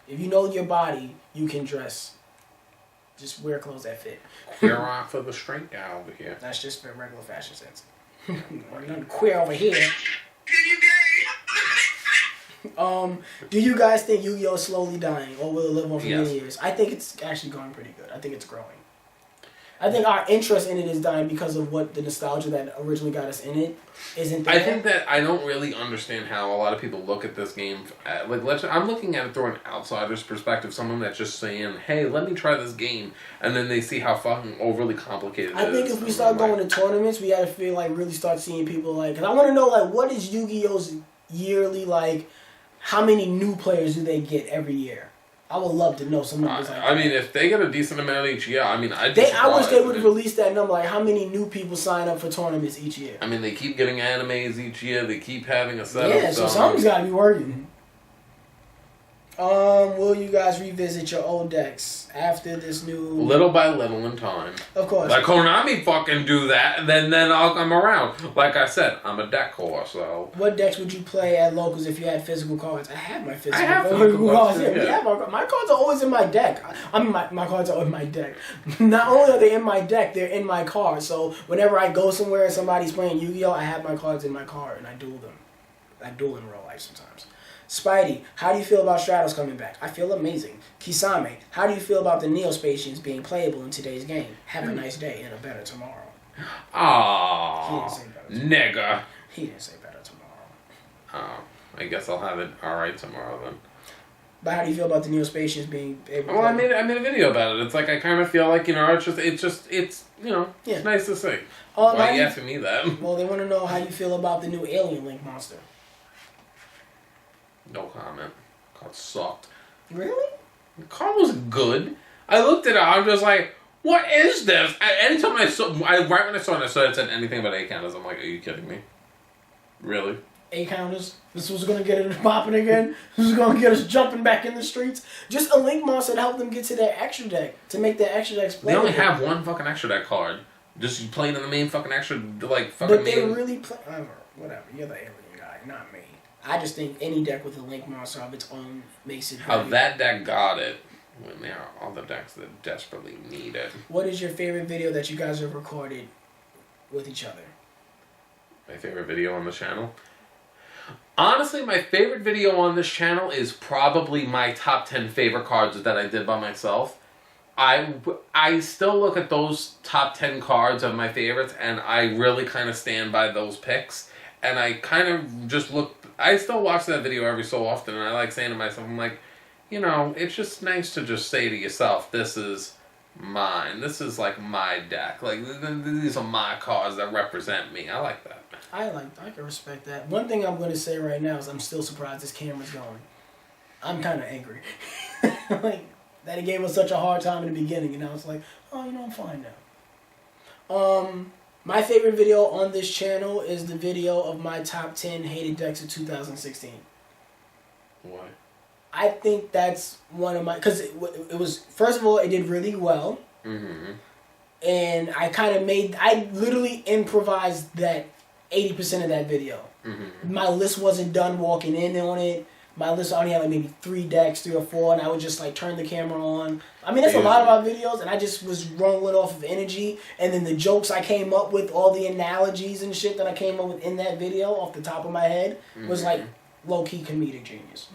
If you know your body, you can dress. Just wear clothes that fit. We're off of the straight guy over here. That's just for regular fashion sense. Nothing queer over here. You gay? Do you guys think Yu-Gi-Oh is slowly dying, or will it live on for Yes. many years? I think it's actually going pretty good. I think it's growing. I think our interest in it is dying because of what the nostalgia that originally got us in it isn't there. I think that I don't really understand how a lot of people look at this game. I'm looking at it through an outsider's perspective, someone that's just saying, "Hey, let me try this game," and then they see how fucking overly complicated it is. I think if we start going to tournaments, we gotta feel like really start seeing people like. Cause I want to know like what is Yu-Gi-Oh's yearly like? How many new players do they get every year? I would love to know some numbers like that. I mean, if they get a decent amount each year, I mean, I wish they would have released that number. Like, how many new people sign up for tournaments each year? I mean, they keep getting animes each year. They keep having a setup. Yeah, so something's got to be working. Will you guys revisit your old decks after this new? Little by little in time. Of course. Like Konami fucking do that, then I'll come around. Like I said, I'm a deck whore, so. What decks would you play at locals if you had physical cards? I have my physical physical cards, Yeah, too, yeah. my cards are always in my deck. I mean, my cards are in my deck. Not only are they in my deck, they're in my car. So whenever I go somewhere and somebody's playing Yu-Gi-Oh, I have my cards in my car and I duel them. I duel in real life sometimes. Spidey, how do you feel about Stratos coming back? I feel amazing. Kisame, how do you feel about the Neospatians being playable in today's game? Have a nice day and a better tomorrow. Aww, nigga. He didn't say better tomorrow. I guess I'll have it alright tomorrow then. But how do you feel about the Neospatians being able to Well, I play? made a video about it. It's like I kind of feel like, you know, it's Yeah. it's nice to see. How Why do you you- asking me that? Well, they want to know how you feel about the new Alien Link monster. No comment. God sucked. Really? The card was good. I looked at it. I was just like, "What is this?" Anytime right when I saw it, it said anything about 8 counters. I'm like, "Are you kidding me? Really?" 8 counters. This was gonna get it popping again. This was gonna get us jumping back in the streets. Just a Link monster to help them get to their extra deck to make their extra decks They playable. only have one fucking extra deck card. Just playing in the main fucking extra fucking But they main. really play. Whatever. You're the alien guy, not me. I just think any deck with a Link monster of its own makes it. How very- that deck got it when there are other decks that desperately need it. What is your favorite video that you guys have recorded with each other? My favorite video on the channel. Honestly, my favorite video on this channel is probably my top 10 favorite cards that I did by myself. I still look at those top 10 cards of my favorites, and I really kind of stand by those picks. And I kind of just look... I still watch that video every so often, and I like saying to myself, I'm like, you know, it's just nice to just say to yourself, this is mine. This is like my deck. Like, these are my cards that represent me. I like that. I can respect that. One thing I'm going to say right now is I'm still surprised this camera's going. I'm kind of angry. Like, that it gave us such a hard time in the beginning, and now it's like, oh, you know, I'm fine now. My favorite video on this channel is the video of my top 10 hated decks of 2016. Why? I think that's one of my... Because it was... First of all, it did really well. Mm-hmm. And I literally improvised that 80% of that video. Mm-hmm. My list wasn't done walking in on it. My list only had like maybe 3 decks, 3 or 4, and I would just like turn the camera on. I mean, that's a lot of our videos, and I just was rolling off of energy. And then the jokes I came up with, all the analogies and shit that I came up with in that video off the top of my head was like low-key comedic genius.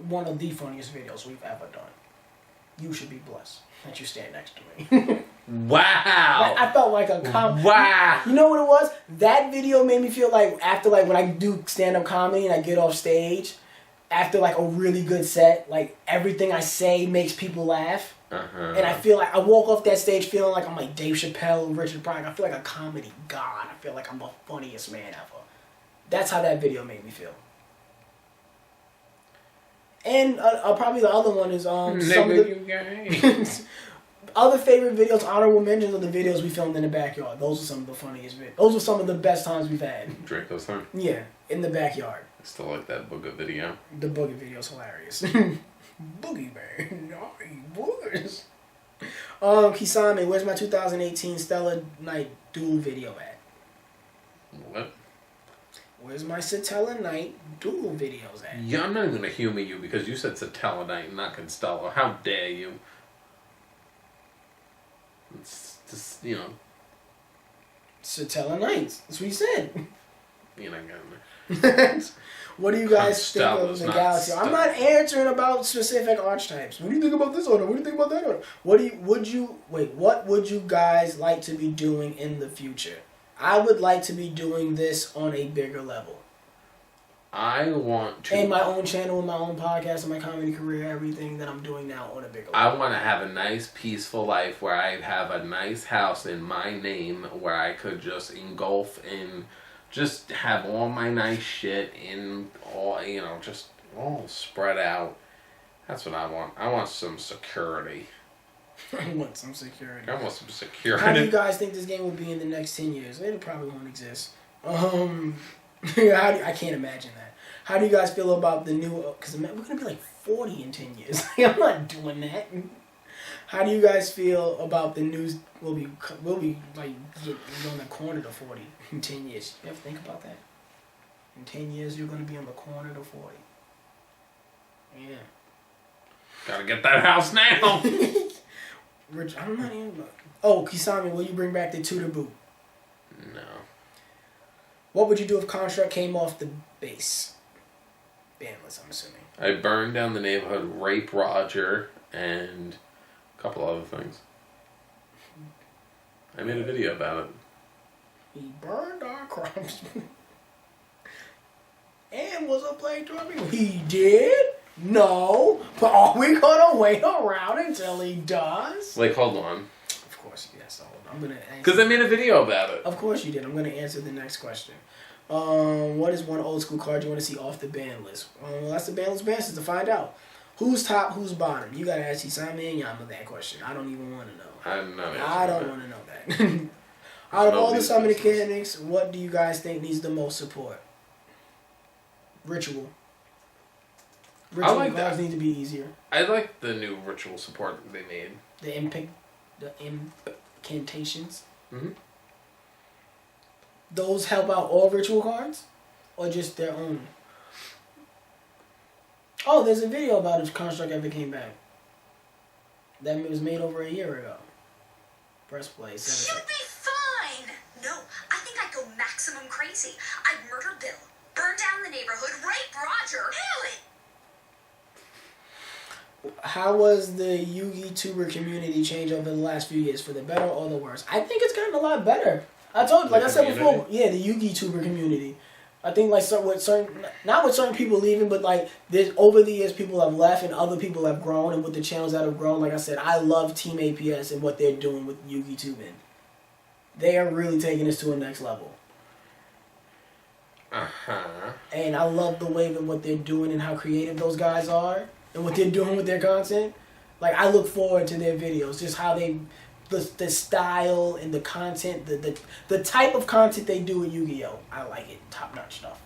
One of the funniest videos we've ever done. You should be blessed that you stand next to me. Wow! I felt like a Wow! You know what it was? That video made me feel like after like when I do stand-up comedy and I get off stage, after like a really good set, like everything I say makes people laugh. Uh-huh. And I feel like I walk off that stage feeling like I'm like Dave Chappelle and Richard Pryor. I feel like a comedy god. I feel like I'm the funniest man ever. That's how that video made me feel. And probably the other one is some of the other favorite videos, honorable mentions of the videos we filmed in the backyard. Those are some of the funniest videos. Those are some of the best times we've had. Draco's time. Yeah, in the backyard. I still like that Booga video. The boogie video's hilarious. Boogie man, naughty boys. Kisame, where's my 2018 Stellar Night Duel video at? What? Where's my Satella Night Duel videos at? Yeah, I'm not even gonna humor you because you said Satella Night, not Constello. How dare you? It's just, you know. Satella Knights. That's what he said. You know, getting What do you guys think of Constella's the not Galaxy? I'm Stella. not answering about specific archetypes. What do you think about this order? What do you think about that order? What would you guys like to be doing in the future? I would like to be doing this on a bigger level. I want to. And my own channel, my own podcast, and my comedy career, everything that I'm doing now on a bigger level. I want to have a nice, peaceful life where I have a nice house in my name where I could just engulf in, just have all my nice shit in all, just all spread out. That's what I want. I want some security. I want some security. I want some security. How do you guys think this game will be in the next 10 years? It probably won't exist. I can't imagine that. How do you guys feel about the new... Because we're going to be like 40 in 10 years. I'm not doing that. How do you guys feel about the news? We'll be like on the corner to 40 in 10 years. You ever think about that? In 10 years, you're going to be on the corner to 40. Yeah. Gotta get that house now. Rich, I'm not even... Oh, Kisame, will you bring back the tutor boot? No. What would you do if Construct came off the base? Banlist, I'm assuming. I burned down the neighborhood, rape Roger, and a couple other things. I made a video about it. He burned our crops. And was a plague to our people. He did? No. But are we gonna wait around until he does? Like, hold on. Of course, yes. Hold on. I'm gonna answer. Because I made a video about it. Of course you did. I'm gonna answer the next question. What is one old school card you want to see off the ban list? Well, that's the ban list basis to find out. Who's top, who's bottom? You gotta ask Kisame and Yama that question. I don't even want to know. I'm not I don't want to know that. Out of all the summon mechanics, what do you guys think needs the most support? Ritual. Ritual like cards that. need to be easier. I like the new ritual support that they made. The incantations. Mm-hmm. Those help out all ritual cards? Or just their own? Oh, there's a video about if Construct ever came back. That was made over a year ago. Breastplate. She'll be fine. No, I think I'd go maximum crazy. I'd murder Bill, burn down the neighborhood, rape Roger. Really? How was the Yugi tuber community change over the last few years, for the better or the worse? I think it's gotten a lot better. I told you, like I said before, yeah, the Yugi tuber community. I think like not with certain people leaving, but like there's over the years people have left and other people have grown, and with the channels that have grown, like I said, I love Team APS and what they're doing with Yugi tubing. They are really taking this to a next level. And I love the way that what they're doing and how creative those guys are and what they're doing with their content. Like I look forward to their videos, just how they. The style and the content, the type of content they do with Yu-Gi-Oh! I like it. Top-notch stuff.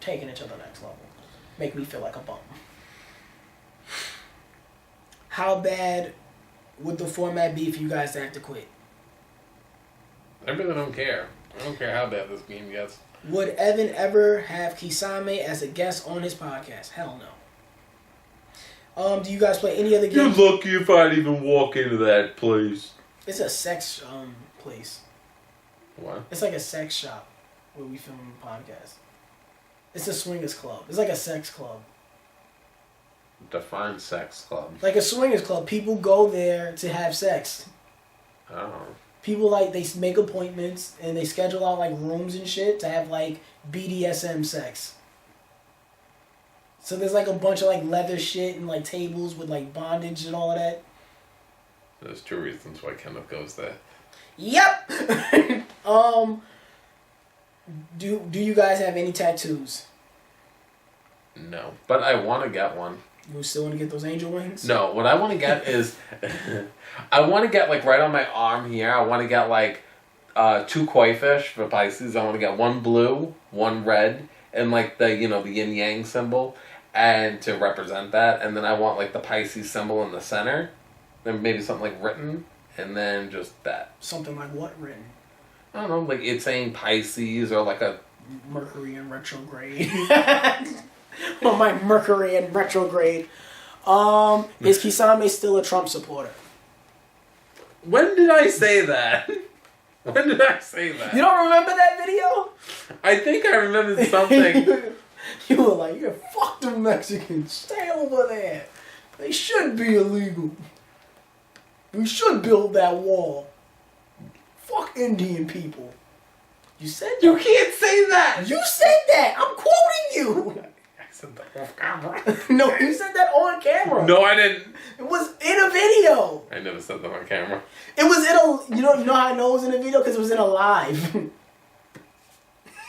Taking it to the next level. Make me feel like a bum. How bad would the format be for you guys to have to quit? I really don't care. I don't care how bad this game gets. Would Evan ever have Kisame as a guest on his podcast? Hell no. Do you guys play any other games? You're lucky if I'd even walk into that place. It's a sex place. What? It's like a sex shop where we film the podcast. It's a swingers club. It's like a sex club. Define sex club. Like a swingers club. People go there to have sex. Oh. People they make appointments and they schedule out like rooms and shit to have like BDSM sex. So there's like a bunch of like leather shit and like tables with like bondage and all of that. There's two reasons why Kenneth goes there. Yep. Do you guys have any tattoos? No, but I want to get one. You still want to get those angel wings? No, what I want to get is, I want to get like right on my arm here. I want to get like 2 koi fish for Pisces. I want to get 1 blue, 1 red, and like the the yin yang symbol. And to represent that, and then I want like the Pisces symbol in the center, then maybe something like written, and then just that. Something like what written? I don't know, like it's saying Pisces or like a Mercury in retrograde. Well, my Mercury in retrograde. Is Kisame still a Trump supporter? When did I say that? When did I say that? You don't remember that video? I think I remembered something. You were like, yeah, fuck them Mexicans. Stay over there. They should be illegal. We should build that wall. Fuck Indian people. You said that. You can't say that! You said that. I'm quoting you. I said that off camera. No, you said that on camera. No, I didn't. It was in a video. I never said that on camera. It was in a, you know how I know it was in a video? Because it was in a live.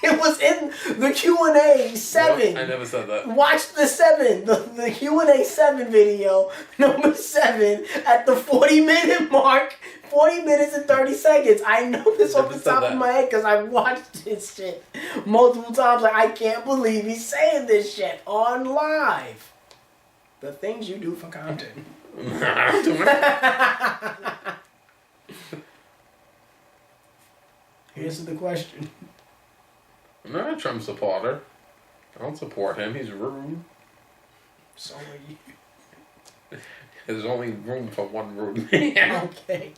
It was in the Q&A 7. Nope, I never said that. Watch the 7, the Q&A 7 video, number 7, at the 40-minute mark, 40 minutes and 30 seconds. I know this off the top of my head because I watched this shit multiple times. Like, I can't believe he's saying this shit on live. The things you do for content. I'm doing it. Answer the question. I'm not a Trump supporter. I don't support him. He's rude. So are you. There's only room for one rude man. Okay.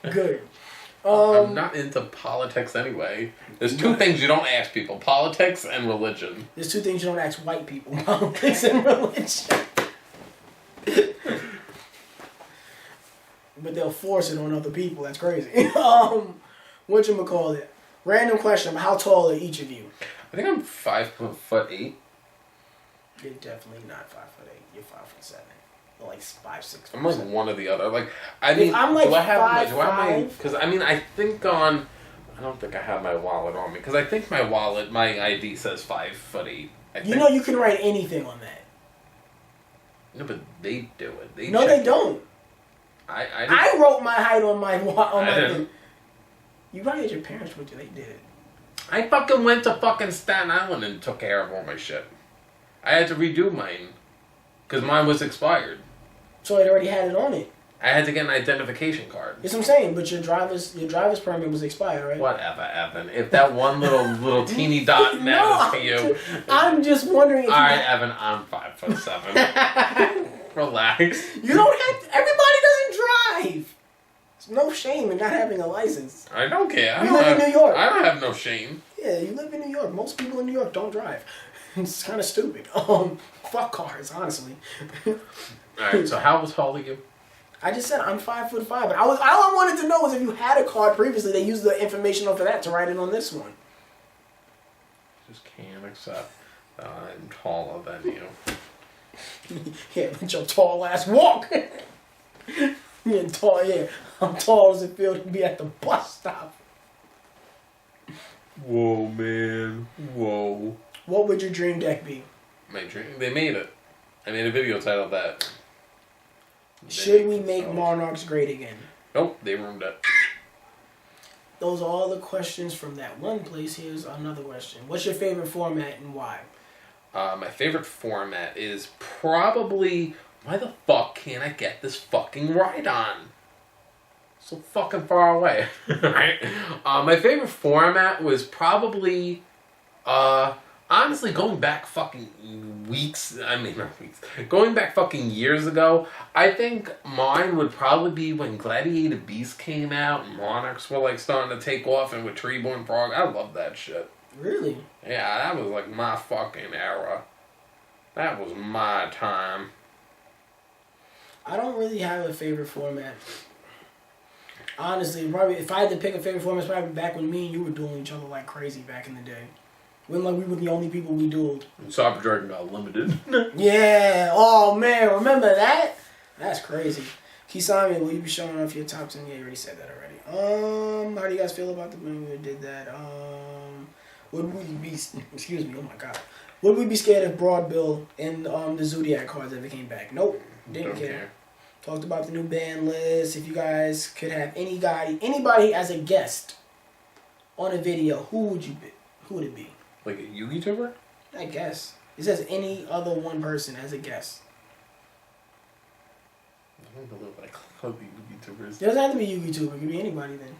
Good. I'm not into politics anyway. There's two things you don't ask people. Politics and religion. There's two things you don't ask white people. Politics and religion. But they'll force it on other people. That's crazy. Whatchamacallit? Random question. How tall are each of you? I think I'm 5'8". You're definitely not 5'8". You're 5'7". You're like 5'6". I'm like one or the other. Like, I mean, I'm like do I have my? 5'5". Because I mean, I think on. I don't think I have my wallet on me because I think my wallet, my ID says 5'8". You know you can write anything on that. No, but they do it. They No, they don't. I wrote my height on my didn't. thing. You probably had your parents with you. They did it. I fucking went to fucking Staten Island and took care of all my shit. I had to redo mine because mine was expired. So it already had it on it. I had to get an identification card. That's what I'm saying. But your driver's permit was expired, right? Whatever, Evan. If that one little teeny dot matters to you, I'm just wondering. If all right, Evan. I'm 5'7". Relax. You don't have to. Everybody doesn't drive. There's no shame in not having a license. I don't care. You live in New York. I don't have no shame. Yeah, you live in New York. Most people in New York don't drive. It's kind of stupid. Fuck cars, honestly. All right. So how tall are you? I just said I'm 5'5", but all I wanted to know was if you had a card previously. They used the information off of that to write it on this one. Just can't accept that I'm taller than you. Yeah, but your tall ass walk. Yeah, tall. Yeah, how tall does it feel to be at the bus stop? Whoa, man. Whoa. What would your dream deck be? My dream. They made it. I made a video titled that. Should we make Monarchs great again? Nope, they ruined it. Those are all the questions from that one place. Here's another question. What's your favorite format and why? My favorite format is probably... Why the fuck can't I get this fucking ride on? So fucking far away. Right? My favorite format was probably... honestly, going back fucking weeks... I mean, not weeks. Going back fucking years ago, I think mine would probably be when Gladiator Beast came out and Monarchs were like starting to take off and with Treeborn Frog. I love that shit. Really? Yeah, that was like my fucking era. That was my time. I don't really have a favorite format. Honestly, probably if I had to pick a favorite format, it's probably back when me and you were dueling each other like crazy back in the day. When like we were the only people we dueled. Cyber Dragon got limited. Yeah. Oh man, remember that? That's crazy. Kisame, will you be showing off your top 10? Yeah, you already said that already. How do you guys feel about the when we did that? Would we be? Excuse me. Oh my god. Would we be scared if Broad Bill and the Zodiac cards ever came back? Nope. Didn't care. Talked about the new ban list. If you guys could have anybody as a guest on a video, who would you be? Who would it be? Like a YouTuber? I guess. It says any other one person as a guest. I don't know what I call the YouTubers. It doesn't have to be YouTuber. It could be anybody then.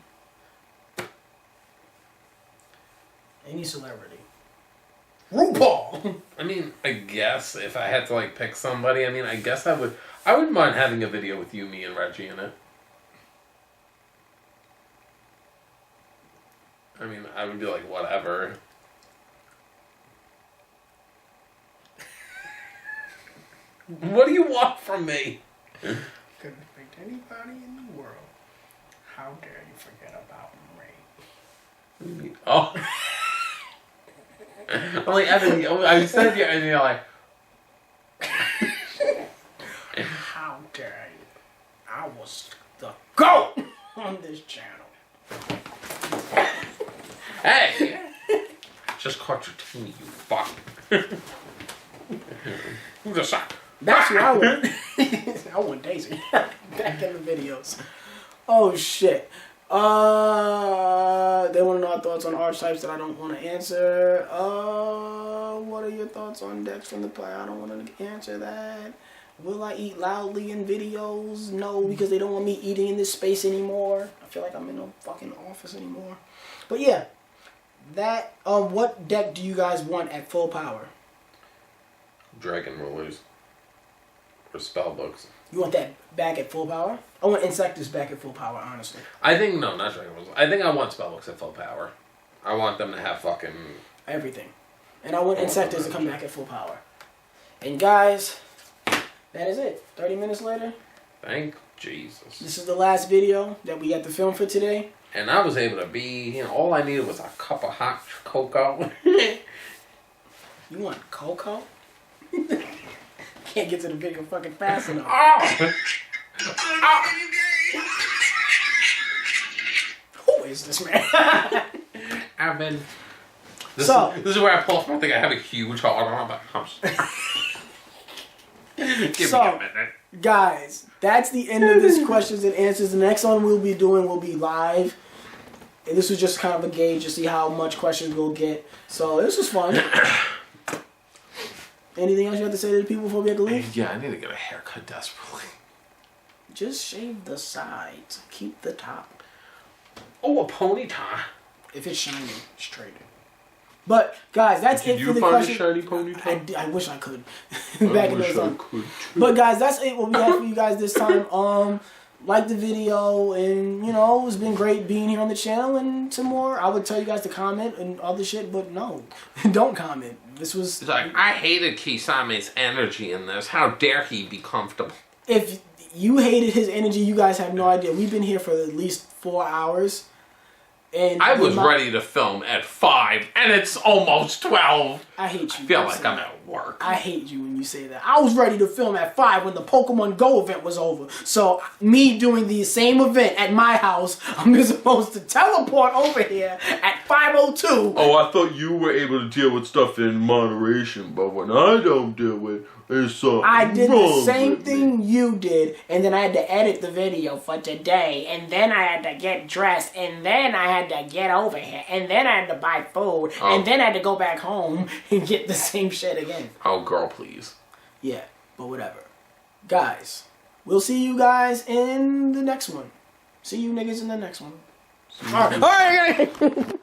Any celebrity. RuPaul! I mean, I guess if I had to like pick somebody, I mean, I guess I wouldn't mind having a video with you, me, and Reggie in it. I mean, I would be like, whatever. What do you want from me? Couldn't affect anybody in the world. How dare you forget about Ray? Oh. I'm like, Evan, I said you, and you're like... How dare you? I was the GOAT on this channel. Hey! Just caught your team, you fuck. Who's a sock? That's who I want. I want Daisy. Back in the videos. Oh shit. They want to know our thoughts on archetypes that I don't want to answer. What are your thoughts on decks from the play? I don't want to answer that. Will I eat loudly in videos? No, because they don't want me eating in this space anymore. I feel like I'm in a fucking office anymore. But yeah, that. What deck do you guys want at full power? Dragon Rulers. Or Spellbooks. You want that back at full power? I want Insectus back at full power, honestly. I think, no, not Dragon Rulers. I think I want Spellbooks at full power. I want them to have fucking... everything. And I want Insectus to come back at full power. And guys, that is it. 30 minutes later. Thank Jesus. This is the last video that we got to film for today. And I was able to be, all I needed was a cup of hot cocoa. You want cocoa? Can't get to the video fucking fast enough. Oh! Who is this man? Evan. This is where I pull off my thing. I have a huge hard on my house. Give me a minute. Guys, that's the end of this questions and answers. The next one we'll be doing will be live. And this was just kind of a gauge to see how much questions we'll get. So this was fun. Anything else you have to say to the people before we have to leave? Yeah, I need to get a haircut desperately. Just shave the sides. Keep the top. Oh, a ponytail. If it's shiny, straight. But guys, that's it for the questions. Did you find a shiny ponytail? I wish I could. Back in those times. Could too. But guys, that's it. What we have for you guys this time. Like the video, and it's been great being here on the channel. And some more, I would tell you guys to comment and other shit, but no, don't comment. This was. It's like, I hated Kisame's energy in this. How dare he be comfortable? If you hated his energy, you guys have no idea. We've been here for at least 4 hours. And I was ready to film at 5, and it's almost 12. I hate you. I feel like I'm at work. I hate you when you say that. I was ready to film at 5 when the Pokemon Go event was over. So, me doing the same event at my house, I'm supposed to teleport over here at 5:02. Oh, I thought you were able to deal with stuff in moderation, but when I don't do it, it's something I did wrong the same with me. thing you did, and then I had to edit the video for today, and then I had to get dressed, and then I had to get over here, and then I had to buy food, and then I had to go back home and get the same shit again. Oh, girl, please. Yeah, but whatever. Guys, we'll see you guys in the next one. See you niggas in the next one. Alright.